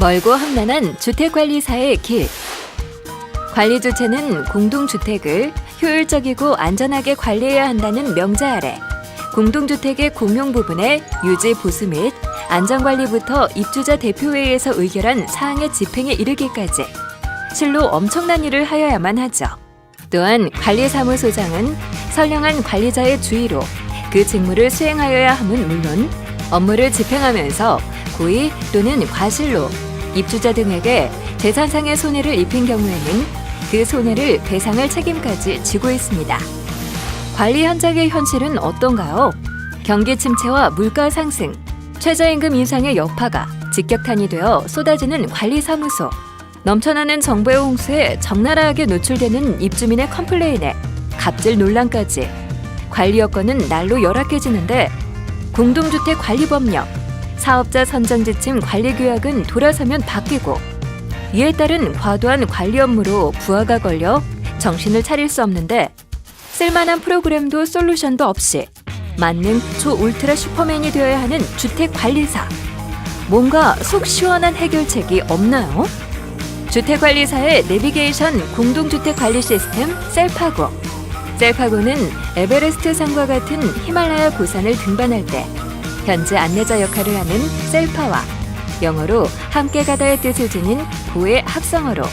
멀고 험난한 주택관리사의 길. 관리 주체는 공동주택을 효율적이고 안전하게 관리해야 한다는 명자 아래 공동주택의 공용 부분의 유지 보수 및 안전관리부터 입주자 대표회의에서 의결한 사항의 집행에 이르기까지 실로 엄청난 일을 하여야만 하죠. 또한 관리사무소장은 선량한 관리자의 주의로 그 직무를 수행하여야 함은 물론 업무를 집행하면서 고의 또는 과실로 입주자 등에게 재산상의 손해를 입힌 경우에는 그 손해를 배상할 책임까지 지고 있습니다. 관리 현장의 현실은 어떤가요? 경기 침체와 물가 상승, 최저임금 인상의 여파가 직격탄이 되어 쏟아지는 관리사무소, 넘쳐나는 정보의 홍수에 적나라하게 노출되는 입주민의 컴플레인에 갑질 논란까지 관리 여건은 날로 열악해지는데 공동주택 관리법령, 사업자 선정 지침 관리 규약은 돌아서면 바뀌고 이에 따른 과도한 관리 업무로 부하가 걸려 정신을 차릴 수 없는데 쓸만한 프로그램도 솔루션도 없이 만능 초울트라 슈퍼맨이 되어야 하는 주택관리사. 뭔가 속 시원한 해결책이 없나요? 주택관리사의 내비게이션 공동주택관리 시스템 셀파고. 셀파고는 에베레스트 산과 같은 히말라야 고산을 등반할 때 현재 안내자 역할을 하는 셀파와 영어로 함께 가다의 뜻을 지닌 고의 합성어로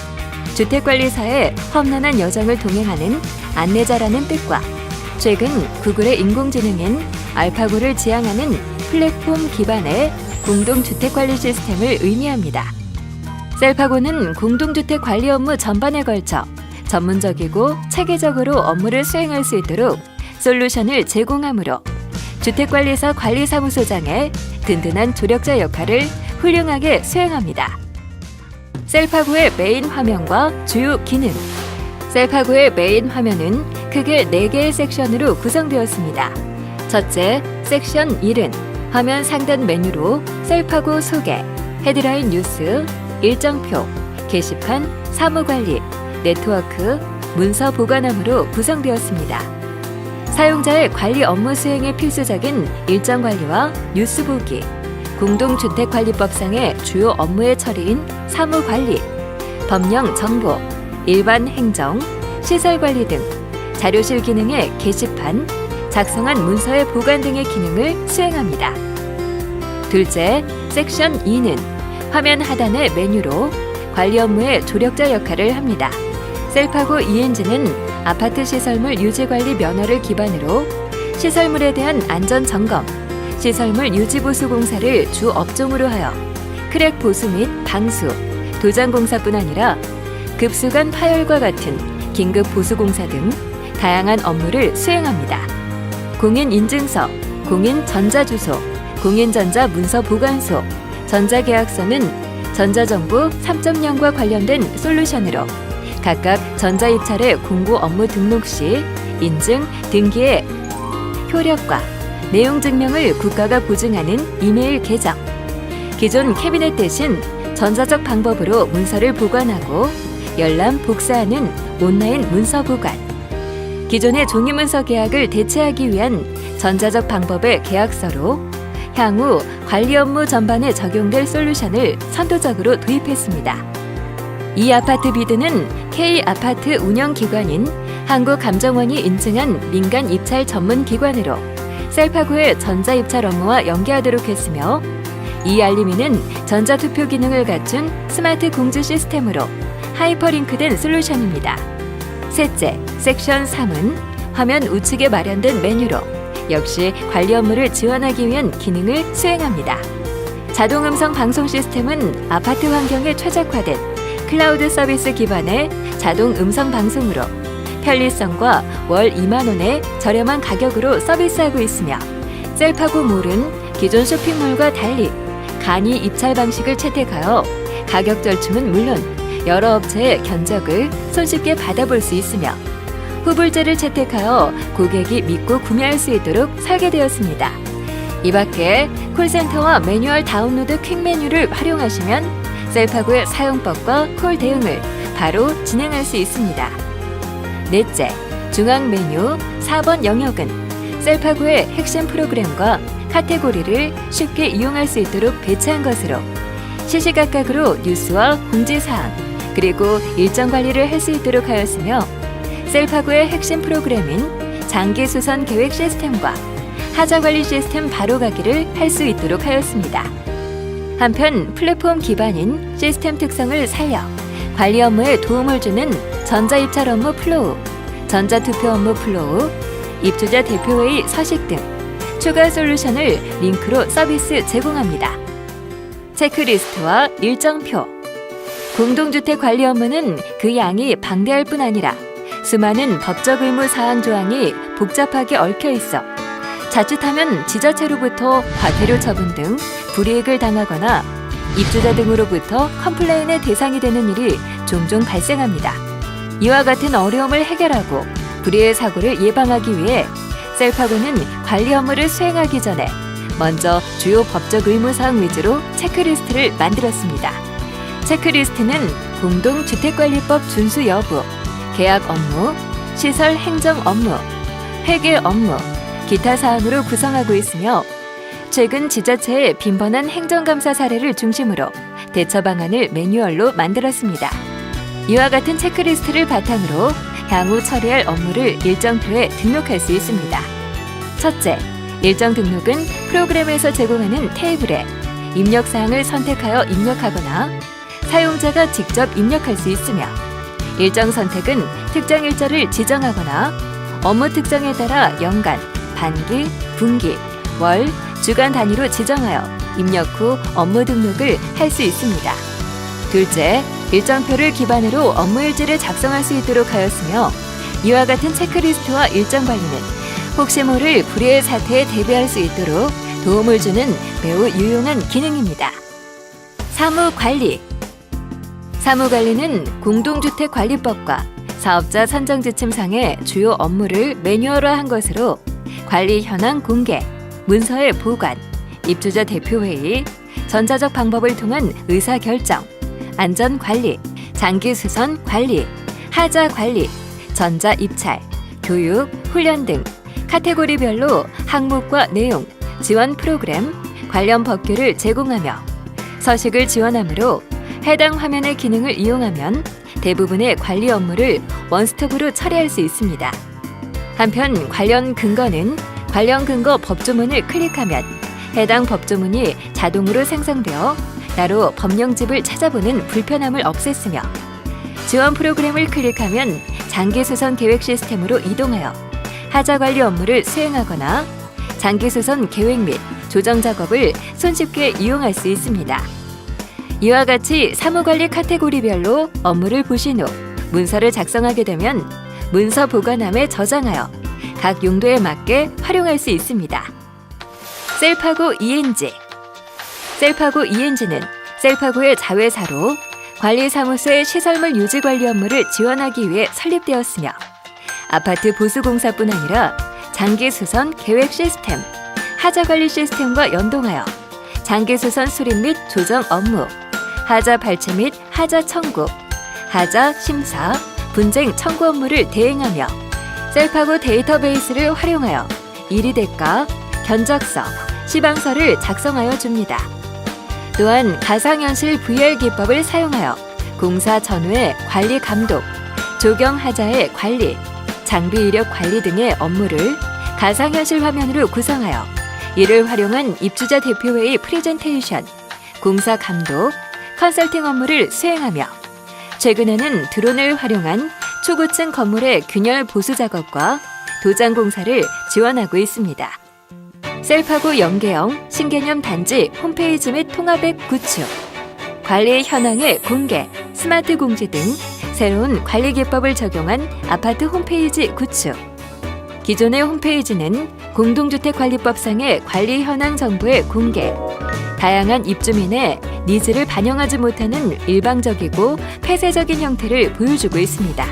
주택관리사의 험난한 여정을 동행하는 안내자라는 뜻과 최근 구글의 인공지능인 알파고를 지향하는 플랫폼 기반의 공동주택관리 시스템을 의미합니다. 셀파고는 공동주택 관리 업무 전반에 걸쳐 전문적이고 체계적으로 업무를 수행할 수 있도록 솔루션을 제공하므로 주택관리사 관리사무소장의 든든한 조력자 역할을 훌륭하게 수행합니다. 셀파고의 메인 화면과 주요 기능. 셀파고의 메인 화면은 크게 4개의 섹션으로 구성되었습니다. 첫째, 섹션 1은 화면 상단 메뉴로 셀파고 소개, 헤드라인 뉴스, 일정표, 게시판, 사무관리, 네트워크, 문서 보관함으로 구성되었습니다. 사용자의 관리 업무 수행에 필수적인 일정 관리와 뉴스 보기, 공동주택관리법상의 주요 업무의 처리인 사무관리, 법령 정보, 일반 행정, 시설관리 등 자료실 기능의 게시판, 작성한 문서의 보관 등의 기능을 수행합니다. 둘째, 섹션 2는 화면 하단의 메뉴로 관리 업무의 조력자 역할을 합니다. 셀파고 ENG는 아파트 시설물 유지관리 면허를 기반으로 시설물에 대한 안전점검, 시설물 유지보수 공사를 주 업종으로 하여 크랙 보수 및 방수, 도장공사뿐 아니라 급수관 파열과 같은 긴급 보수 공사 등 다양한 업무를 수행합니다. 공인인증서, 공인전자주소, 공인전자문서보관소, 전자계약서는 전자정부 3.0과 관련된 솔루션으로 각각 전자입찰의 공고 업무 등록 시 인증, 등기의 효력과 내용 증명을 국가가 보증하는 이메일 계정, 기존 캐비넷 대신 전자적 방법으로 문서를 보관하고 열람, 복사하는 온라인 문서 보관, 기존의 종이문서 계약을 대체하기 위한 전자적 방법의 계약서로 향후 관리 업무 전반에 적용될 솔루션을 선도적으로 도입했습니다. 이 아파트 비드는 K아파트 운영기관인 한국감정원이 인증한 민간 입찰 전문 기관으로 셀파고의 전자입찰 업무와 연계하도록 했으며 이 알림이는 전자투표 기능을 갖춘 스마트 공지 시스템으로 하이퍼링크된 솔루션입니다. 셋째, 섹션 3은 화면 우측에 마련된 메뉴로 역시 관리 업무를 지원하기 위한 기능을 수행합니다. 자동 음성 방송 시스템은 아파트 환경에 최적화된 클라우드 서비스 기반의 자동 음성 방송으로 편리성과 월 2만 원의 저렴한 가격으로 서비스하고 있으며 셀파고몰은 기존 쇼핑몰과 달리 간이 입찰 방식을 채택하여 가격 절충은 물론 여러 업체의 견적을 손쉽게 받아볼 수 있으며 후불제를 채택하여 고객이 믿고 구매할 수 있도록 설계되었습니다. 이 밖에 콜센터와 매뉴얼 다운로드 퀵 메뉴를 활용하시면 셀파고의 사용법과 콜 대응을 바로 진행할 수 있습니다. 넷째, 중앙 메뉴 4번 영역은 셀파고의 핵심 프로그램과 카테고리를 쉽게 이용할 수 있도록 배치한 것으로 시시각각으로 뉴스와 공지사항, 그리고 일정 관리를 할 수 있도록 하였으며 셀파고의 핵심 프로그램인 장기수선 계획 시스템과 하자관리 시스템 바로가기를 할 수 있도록 하였습니다. 한편 플랫폼 기반인 시스템 특성을 살려 관리 업무에 도움을 주는 전자입찰 업무 플로우, 전자투표 업무 플로우, 입주자 대표회의 서식 등 추가 솔루션을 링크로 서비스 제공합니다. 체크리스트와 일정표. 공동주택 관리 업무는 그 양이 방대할 뿐 아니라 수많은 법적 의무 사항 조항이 복잡하게 얽혀 있어 자칫하면 지자체로부터 과태료 처분 등 불이익을 당하거나 입주자 등으로부터 컴플레인의 대상이 되는 일이 종종 발생합니다. 이와 같은 어려움을 해결하고 불의의 사고를 예방하기 위해 셀파고는 관리 업무를 수행하기 전에 먼저 주요 법적 의무사항 위주로 체크리스트를 만들었습니다. 체크리스트는 공동주택관리법 준수 여부, 계약 업무, 시설 행정 업무, 회계 업무, 기타 사항으로 구성하고 있으며 최근 지자체의 빈번한 행정감사 사례를 중심으로 대처 방안을 매뉴얼로 만들었습니다. 이와 같은 체크리스트를 바탕으로 향후 처리할 업무를 일정표에 등록할 수 있습니다. 첫째, 일정 등록은 프로그램에서 제공하는 테이블에 입력사항을 선택하여 입력하거나 사용자가 직접 입력할 수 있으며 일정 선택은 특정 일자를 지정하거나 업무 특성에 따라 연간, 반기, 분기, 월, 주간 단위로 지정하여 입력 후 업무 등록을 할 수 있습니다. 둘째, 일정표를 기반으로 업무일지를 작성할 수 있도록 하였으며 이와 같은 체크리스트와 일정 관리는 혹시 모를 불의의 사태에 대비할 수 있도록 도움을 주는 매우 유용한 기능입니다. 사무관리. 사무관리는 공동주택관리법과 사업자 선정지침상의 주요 업무를 매뉴얼화한 것으로 관리 현황 공개, 문서의 보관, 입주자 대표회의, 전자적 방법을 통한 의사결정, 안전관리, 장기수선 관리, 하자관리, 전자입찰, 교육, 훈련 등 카테고리별로 항목과 내용, 지원 프로그램, 관련 법규를 제공하며 서식을 지원하므로 해당 화면의 기능을 이용하면 대부분의 관리 업무를 원스톱으로 처리할 수 있습니다. 한편 관련 근거는 관련 근거 법조문을 클릭하면 해당 법조문이 자동으로 생성되어 따로 법령집을 찾아보는 불편함을 없앴으며 지원 프로그램을 클릭하면 장기수선 계획 시스템으로 이동하여 하자관리 업무를 수행하거나 장기수선 계획 및 조정 작업을 손쉽게 이용할 수 있습니다. 이와 같이 사무관리 카테고리별로 업무를 보신 후 문서를 작성하게 되면 문서 보관함에 저장하여 각 용도에 맞게 활용할 수 있습니다. 셀파고 ENG. 셀파고 ENG는 셀파고의 자회사로 관리사무소의 시설물 유지 관리 업무를 지원하기 위해 설립되었으며 아파트 보수공사뿐 아니라 장기수선 계획 시스템, 하자관리 시스템과 연동하여 장기수선 수립 및 조정 업무, 하자 발췌 및 하자 청구, 하자 심사, 분쟁 청구 업무를 대행하며 셀파고 데이터베이스를 활용하여 이리대가, 견적서, 시방서를 작성하여 줍니다. 또한 가상현실 VR 기법을 사용하여 공사 전후의 관리 감독, 조경 하자의 관리, 장비 이력 관리 등의 업무를 가상현실 화면으로 구성하여 이를 활용한 입주자 대표회의 프레젠테이션, 공사 감독, 컨설팅 업무를 수행하며 최근에는 드론을 활용한 초고층 건물의 균열 보수 작업과 도장 공사를 지원하고 있습니다. 셀파고 연계형 신개념 단지 홈페이지 및 통합앱 구축, 관리 현황의 공개, 스마트 공지 등 새로운 관리 기법을 적용한 아파트 홈페이지 구축. 기존의 홈페이지는 공동주택관리법상의 관리 현황 정보의 공개, 다양한 입주민의 니즈를 반영하지 못하는 일방적이고 폐쇄적인 형태를 보여주고 있습니다.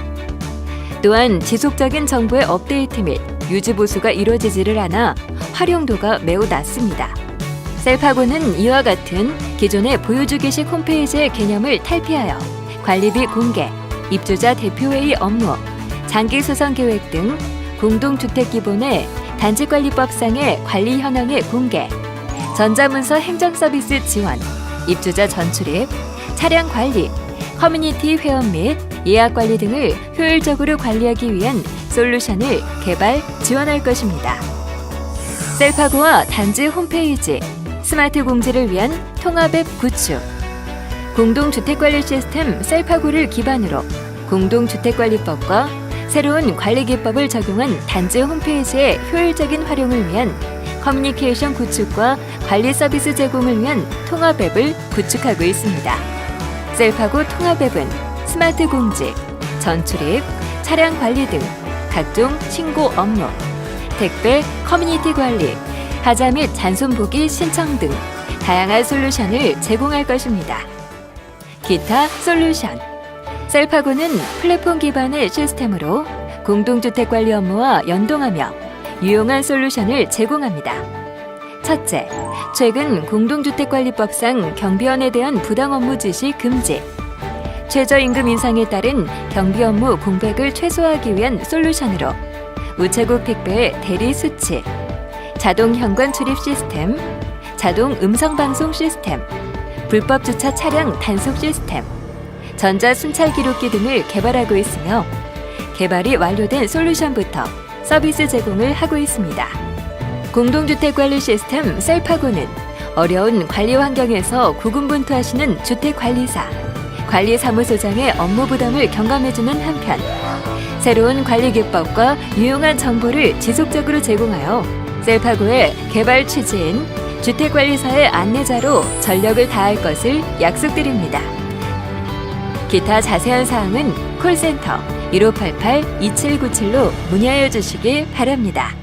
또한 지속적인 정보의 업데이트 및 유지 보수가 이루어지지를 않아 활용도가 매우 낮습니다. 셀파고는 이와 같은 기존의 보여주기식 홈페이지의 개념을 탈피하여 관리비 공개, 입주자 대표회의 업무, 장기수선 계획 등 공동주택 기본의 단지관리법상의 관리 현황의 공개, 전자문서 행정서비스 지원, 입주자 전출입, 차량 관리, 커뮤니티 회원 및 예약 관리 등을 효율적으로 관리하기 위한 솔루션을 개발, 지원할 것입니다. 셀파고와 단지 홈페이지, 스마트 공지를 위한 통합앱 구축, 공동주택관리 시스템 셀파고를 기반으로 공동주택관리법과 새로운 관리 기법을 적용한 단지 홈페이지의 효율적인 활용을 위한 커뮤니케이션 구축과 관리 서비스 제공을 위한 통합앱을 구축하고 있습니다. 셀파고 통합앱은 스마트 공지, 전출입, 차량 관리 등 각종 신고 업무, 택배, 커뮤니티 관리, 하자 및 잔손 보기 신청 등 다양한 솔루션을 제공할 것입니다. 기타 솔루션. 셀파고는 플랫폼 기반의 시스템으로 공동주택 관리 업무와 연동하며 유용한 솔루션을 제공합니다. 첫째, 최근 공동주택관리법상 경비원에 대한 부당 업무 지시 금지, 최저임금 인상에 따른 경비 업무 공백을 최소화하기 위한 솔루션으로 우체국 택배의 대리 수치, 자동 현관 출입 시스템, 자동 음성방송 시스템, 불법 주차 차량 단속 시스템, 전자 순찰 기록기 등을 개발하고 있으며 개발이 완료된 솔루션부터 서비스 제공을 하고 있습니다. 공동주택관리 시스템 셀파고는 어려운 관리 환경에서 고군분투하시는 주택관리사, 관리사무소장의 업무 부담을 경감해주는 한편 새로운 관리 기법과 유용한 정보를 지속적으로 제공하여 셀파고의 개발 취지인 주택관리사의 안내자로 전력을 다할 것을 약속드립니다. 기타 자세한 사항은 콜센터 1588-2797로 문의하여 주시기 바랍니다.